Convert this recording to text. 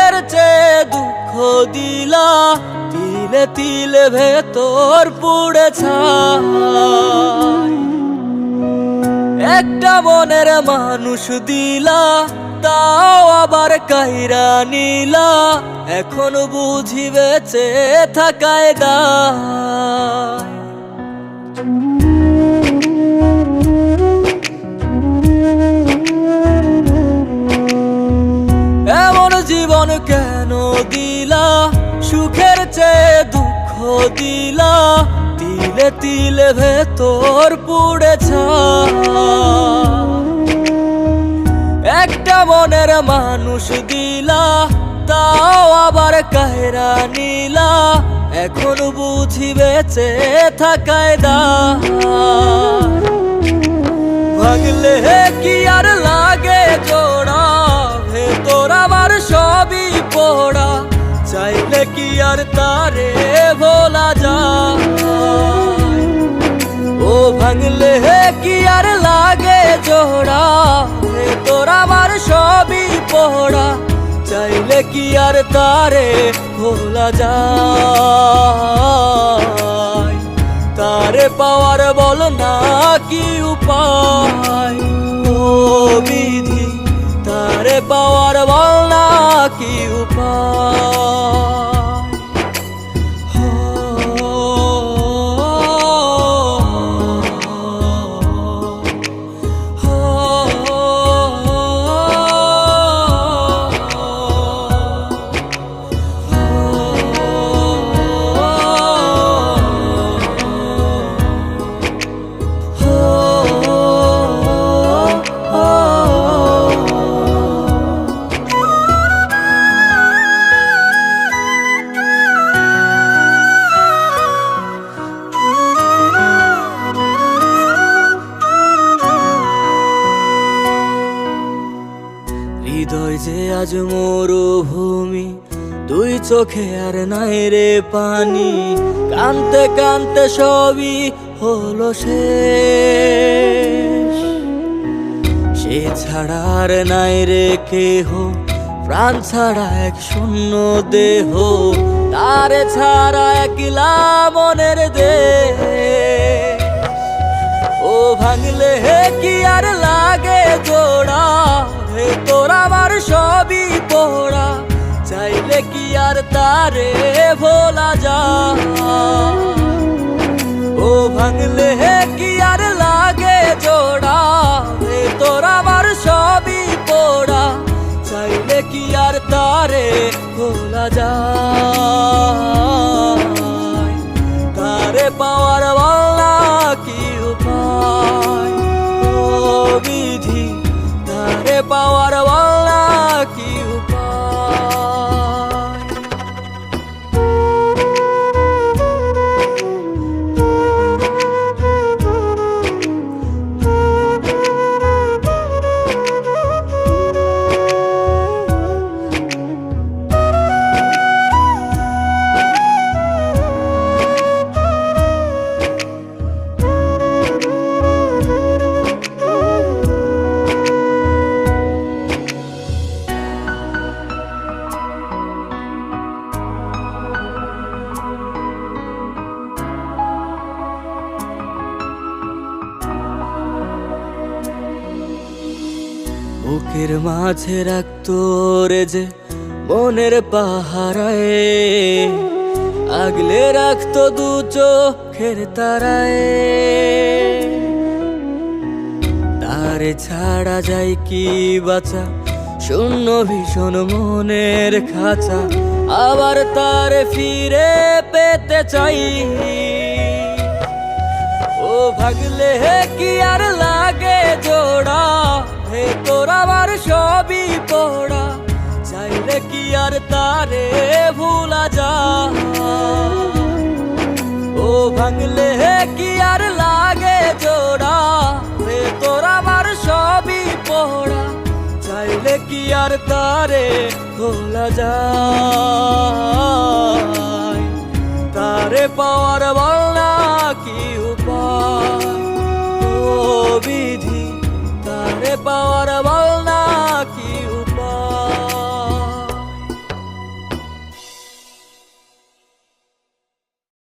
সুখের চেয়ে দুঃখ দিলা, তিলে তিলে ভেতর পুড়ে ছাই। একটা মনের মানুষ দিলা, তাও আবার কাইরা নিলা, এখন বুঝি বেঁচে থাকায় দায়। এমন জীবন কেন দিলা, সুখের চেয়ে দুঃখ দিলা, তিলে তিলে ভেতর পুড়ে ছাই। একটা মনের মানুষ দিলা, তাও আবার কাহেরা নিলা, এখন বুঝি বেঁচে থাকায় দায়। ভাঙলে কি আর লাগে জোড়া, ভেতর আমার সবই পোড়া, চাইলে কি আর তারে ভোলা যায়। ও ভাঙলে কি আর লাগে জোড়া, ভেতর আমার সবই পোড়া, চাইলে কি আর তারে ভোলা যায়। তারে পাওয়ার বল না কি উপায়, ও বিধি তারে পাওয়ার বল না কি উপায়। হৃদয় যে আজ মরুভূমি, দুই চোখে আর নাই রে পানি, কানতে কানতে সবই হলো শেষ। সে ছাড়া আর নাই রে কেহ, প্রাণ ছাড়া এক শূন্য দেহ, তারে ছাড়া একলা মনের দেহ। ও ভাঙলে কি আর লাগে জোড়া, ভেতর আমার সবই পোড়া, চাইলে কি আর তারে ভোলা যায়। ও ভাঙলে কি আর লাগে জোড়া, ভেতর আমার সবই পোড়া, চাইলে কি আর তারে ভোলা যায়। তারে পাওয়ার বলা কি উপায়, ও বিধি তারে পাওয়ার বলা কি উপায়। বুকের মাঝে রাখতো রে যে মনের পাহারায়, আগলে রাখতো দু চোখের তারায়। তারে ছাড়া যায় কি বাঁচা, শূন্য ভীষণ মনের খাঁচা, আবার তারে ফিরে পেতে চাই। ও ভাগলে কি আর লাগে জোড়া, ভেতর আমার সবই পোড়া, চাইলে কি আর তারে ভুলা যায়। ও ভাঙলে কি আর লাগে জোড়া, ভেতর আমার সবই পোড়া, চাইলে কি আর তারে ভোলা যায়। তারে পাওয়ার বলা কি উপায়, ও বিধি তারে পাওয়ার